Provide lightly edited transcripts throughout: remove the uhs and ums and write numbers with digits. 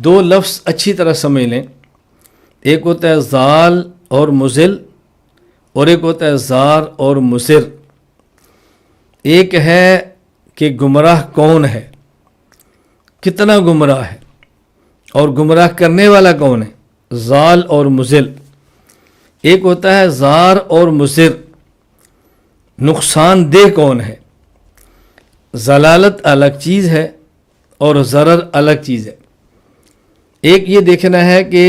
دو لفظ اچھی طرح سمجھ لیں، ایک ہوتا ہے ضال اور مضل، اور ایک ہوتا ہے زار اور مضر۔ ایک ہے کہ گمراہ کون ہے، کتنا گمراہ ہے، اور گمراہ کرنے والا کون ہے، ضال اور مضل۔ ایک ہوتا ہے زار اور مضر، نقصان دہ کون ہے۔ ضلالت الگ چیز ہے اور ضرر الگ چیز ہے۔ ایک یہ دیکھنا ہے کہ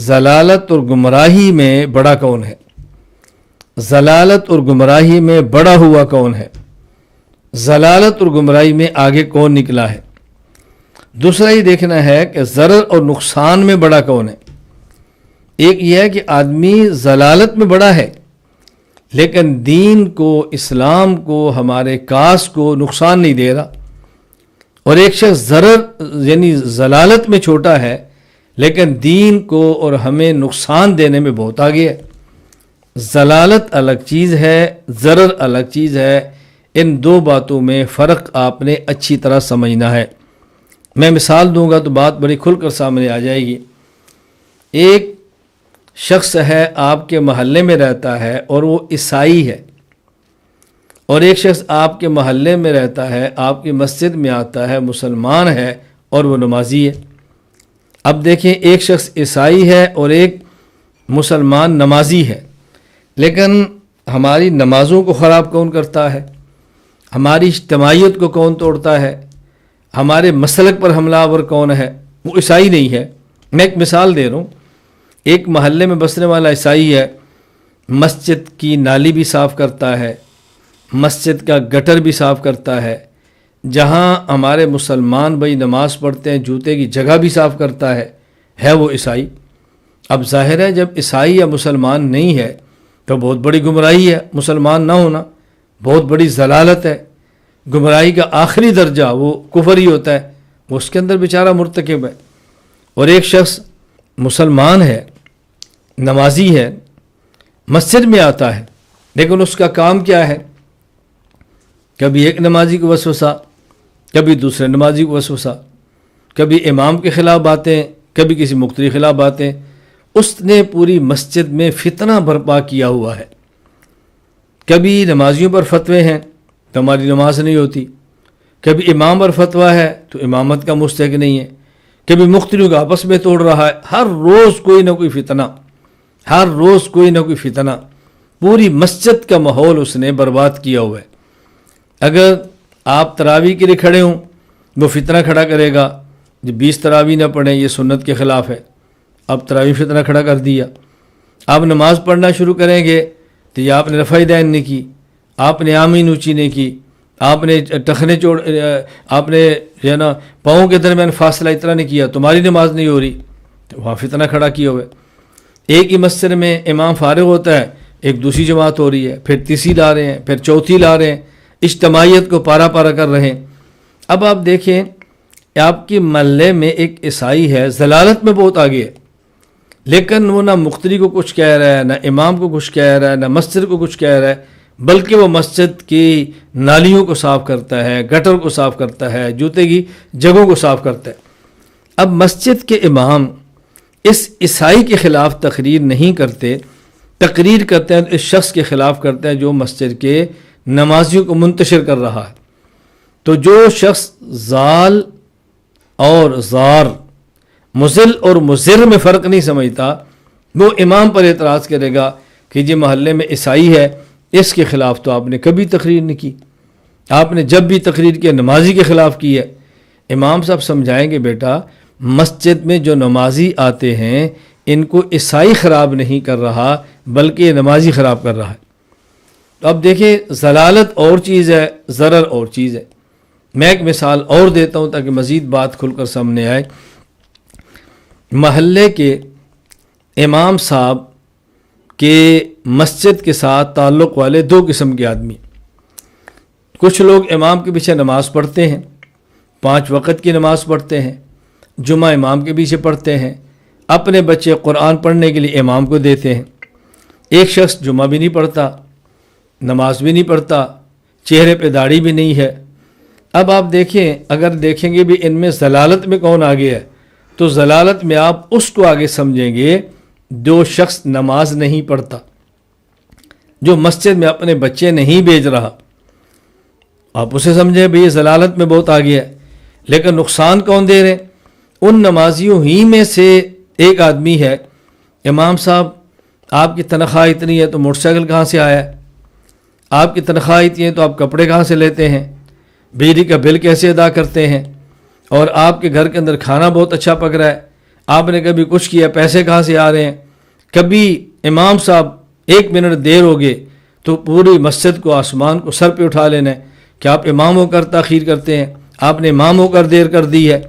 ضلالت اور گمراہی میں بڑا کون ہے، ضلالت اور گمراہی میں بڑا ہوا کون ہے، ضلالت اور گمراہی میں آگے کون نکلا ہے۔ دوسرا یہ دیکھنا ہے کہ ضرر اور نقصان میں بڑا کون ہے۔ ایک یہ ہے کہ آدمی ضلالت میں بڑا ہے لیکن دین کو، اسلام کو، ہمارے کاس کو نقصان نہیں دے رہا، اور ایک شخص ضرر یعنی ضلالت میں چھوٹا ہے لیکن دین کو اور ہمیں نقصان دینے میں بہت آگے ہے۔ ضلالت الگ چیز ہے، ضرر الگ چیز ہے۔ ان دو باتوں میں فرق آپ نے اچھی طرح سمجھنا ہے۔ میں مثال دوں گا تو بات بڑی کھل کر سامنے آ جائے گی۔ ایک شخص ہے، آپ کے محلے میں رہتا ہے اور وہ عیسائی ہے، اور ایک شخص آپ کے محلے میں رہتا ہے، آپ کی مسجد میں آتا ہے، مسلمان ہے اور وہ نمازی ہے۔ اب دیکھیں، ایک شخص عیسائی ہے اور ایک مسلمان نمازی ہے، لیکن ہماری نمازوں کو خراب کون کرتا ہے، ہماری اجتماعیت کو کون توڑتا ہے، ہمارے مسلک پر حملہ آور کون ہے، وہ عیسائی نہیں ہے۔ میں ایک مثال دے رہا ہوں۔ ایک محلے میں بسنے والا عیسائی ہے، مسجد کی نالی بھی صاف کرتا ہے، مسجد کا گٹر بھی صاف کرتا ہے، جہاں ہمارے مسلمان بھائی نماز پڑھتے ہیں جوتے کی جگہ بھی صاف کرتا ہے وہ عیسائی۔ اب ظاہر ہے جب عیسائی یا مسلمان نہیں ہے تو بہت بڑی گمراہی ہے، مسلمان نہ ہونا بہت بڑی ضلالت ہے۔ گمراہی کا آخری درجہ وہ کفر ہی ہوتا ہے، وہ اس کے اندر بیچارہ مرتکب ہے۔ اور ایک شخص مسلمان ہے، نمازی ہے، مسجد میں آتا ہے، لیکن اس کا کام کیا ہے، کبھی ایک نمازی کو وسوسہ، کبھی دوسرے نمازی کو وسوسہ، کبھی امام کے خلاف باتیں، کبھی کسی مقتدی کے خلاف باتیں۔ اس نے پوری مسجد میں فتنہ برپا کیا ہوا ہے۔ کبھی نمازیوں پر فتوے ہیں تو ہماری نماز نہیں ہوتی، کبھی امام پر فتویٰ ہے تو امامت کا مستحق نہیں ہے، کبھی مقتدیوں کا آپس میں توڑ رہا ہے۔ ہر روز کوئی نہ کوئی فتنہ، ہر روز کوئی نہ کوئی فتنہ، پوری مسجد کا ماحول اس نے برباد کیا ہوا ہے۔ اگر آپ تراویح کے لیے کھڑے ہوں، وہ فتنہ کھڑا کرے گا جو 20 تراویح نہ پڑھیں، یہ سنت کے خلاف ہے، اب تراویح فتنہ کھڑا کر دیا۔ آپ نماز پڑھنا شروع کریں گے تو یہ آپ نے رفع دین نہیں کی، آپ نے آمین اونچی نہیں کی، آپ نے ٹخنے آپ نے جو ہے نا پاؤں کے درمیان فاصلہ اتنا نہیں کیا، تمہاری نماز نہیں ہو رہی، تو وہاں فتنہ کھڑا کیا ہوا ہے۔ ایک ہی مسجد میں امام فارغ ہوتا ہے، ایک دوسری جماعت ہو رہی ہے، پھر تیسری لا رہے ہیں، پھر چوتھی لا رہے ہیں، اجتماعیت کو پارا پارا کر رہے ہیں۔ اب آپ دیکھیں، آپ کی محلے میں ایک عیسائی ہے، ضلالت میں بہت آگے ہے، لیکن وہ نہ مقتدی کو کچھ کہہ رہا ہے، نہ امام کو کچھ کہہ رہا ہے، نہ مسجد کو کچھ کہہ رہا ہے، بلکہ وہ مسجد کی نالیوں کو صاف کرتا ہے، گٹر کو صاف کرتا ہے، جوتے کی جگہوں کو صاف کرتا ہے۔ اب مسجد کے امام اس عیسائی کے خلاف تقریر نہیں کرتے، تقریر کرتے ہیں اس شخص کے خلاف کرتے ہیں جو مسجد کے نمازیوں کو منتشر کر رہا ہے۔ تو جو شخص ضال اور زار، مضل اور مضر میں فرق نہیں سمجھتا، وہ امام پر اعتراض کرے گا کہ یہ محلے میں عیسائی ہے، اس کے خلاف تو آپ نے کبھی تقریر نہیں کی، آپ نے جب بھی تقریر کی نمازی کے خلاف کی ہے۔ امام صاحب سمجھائیں گے، بیٹا مسجد میں جو نمازی آتے ہیں ان کو عیسائی خراب نہیں کر رہا بلکہ یہ نمازی خراب کر رہا ہے۔ تو اب دیکھیں، ضلالت اور چیز ہے، ضرر اور چیز ہے۔ میں ایک مثال اور دیتا ہوں تاکہ مزید بات کھل کر سامنے آئے۔ محلے کے امام صاحب کے مسجد کے ساتھ تعلق والے دو قسم کے آدمی، کچھ لوگ امام کے پیچھے نماز پڑھتے ہیں، 5 وقت کی نماز پڑھتے ہیں، جمعہ امام کے پیچھے پڑھتے ہیں، اپنے بچے قرآن پڑھنے کے لیے امام کو دیتے ہیں۔ ایک شخص جمعہ بھی نہیں پڑھتا، نماز بھی نہیں پڑھتا، چہرے پہ داڑھی بھی نہیں ہے۔ اب آپ دیکھیں، اگر دیکھیں گے بھی ان میں ضلالت میں کون آگے ہے، تو ضلالت میں آپ اس کو آگے سمجھیں گے جو شخص نماز نہیں پڑھتا، جو مسجد میں اپنے بچے نہیں بھیج رہا، آپ اسے سمجھیں بھئی یہ ضلالت میں بہت آگے ہے۔ لیکن نقصان کون دے رہے ہیں؟ ان نمازیوں ہی میں سے ایک آدمی ہے، امام صاحب آپ کی تنخواہ اتنی ہے تو موٹر سائیکل کہاں سے آیا ہے؟ آپ کی تنخواہ اتنی ہے تو آپ کپڑے کہاں سے لیتے ہیں؟ بجلی کا بل کیسے ادا کرتے ہیں؟ اور آپ کے گھر کے اندر کھانا بہت اچھا پک رہا ہے، آپ نے کبھی کچھ کیا، پیسے کہاں سے آ رہے ہیں؟ کبھی امام صاحب 1 منٹ دیر ہو گئے تو پوری مسجد کو، آسمان کو سر پہ اٹھا لینا ہے کہ آپ امام ہو کر تاخیر کرتے ہیں، آپ نے امام ہو کر دیر کر دی ہے۔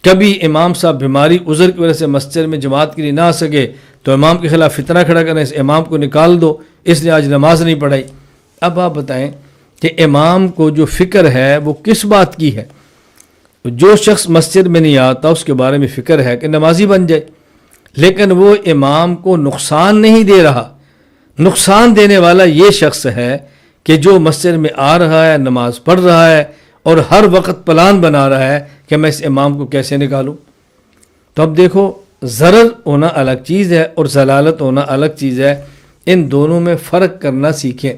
کبھی امام صاحب بیماری عذر کی وجہ سے مسجد میں جماعت کے لیے نہ آ سکے تو امام کے خلاف فتنہ کھڑا کریں، اس امام کو نکال دو، اس نے آج نماز نہیں پڑھائی۔ اب آپ بتائیں کہ امام کو جو فکر ہے وہ کس بات کی ہے؟ جو شخص مسجد میں نہیں آتا اس کے بارے میں فکر ہے کہ نمازی بن جائے، لیکن وہ امام کو نقصان نہیں دے رہا۔ نقصان دینے والا یہ شخص ہے کہ جو مسجد میں آ رہا ہے، نماز پڑھ رہا ہے اور ہر وقت پلان بنا رہا ہے کہ میں اس امام کو کیسے نکالوں۔ تو اب دیکھو، ضرر ہونا الگ چیز ہے اور ضلالت ہونا الگ چیز ہے، ان دونوں میں فرق کرنا سیکھیں۔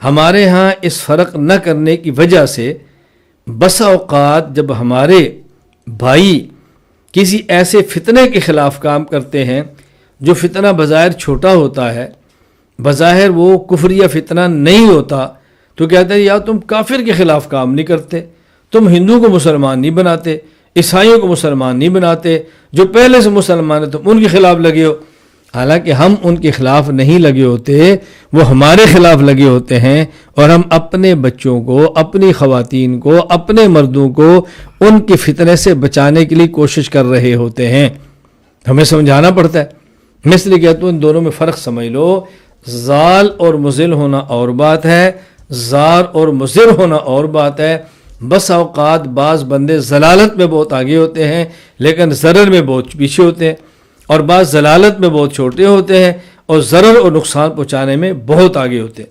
ہمارے ہاں اس فرق نہ کرنے کی وجہ سے بسا اوقات جب ہمارے بھائی کسی ایسے فتنے کے خلاف کام کرتے ہیں جو فتنہ بظاہر چھوٹا ہوتا ہے، بظاہر وہ کفریہ فتنہ نہیں ہوتا، تو کہتے ہیں یا تم کافر کے خلاف کام نہیں کرتے، تم ہندو کو مسلمان نہیں بناتے، عیسائیوں کو مسلمان نہیں بناتے، جو پہلے سے مسلمان ہیں تم ان کے خلاف لگے ہو۔ حالانکہ ہم ان کے خلاف نہیں لگے ہوتے، وہ ہمارے خلاف لگے ہوتے ہیں، اور ہم اپنے بچوں کو، اپنی خواتین کو، اپنے مردوں کو ان کے فتنے سے بچانے کے لیے کوشش کر رہے ہوتے ہیں۔ ہمیں سمجھانا پڑتا ہے۔ میں اس لیے کہتا ہوں ان دونوں میں فرق سمجھ لو۔ زال اور مضل ہونا اور بات ہے، زار اور مضر ہونا اور بات ہے۔ بس اوقات بعض بندے ضلالت میں بہت آگے ہوتے ہیں لیکن ضرر میں بہت پیچھے ہوتے ہیں، اور بعض ضلالت میں بہت چھوٹے ہوتے ہیں اور ضرر اور نقصان پہنچانے میں بہت آگے ہوتے ہیں۔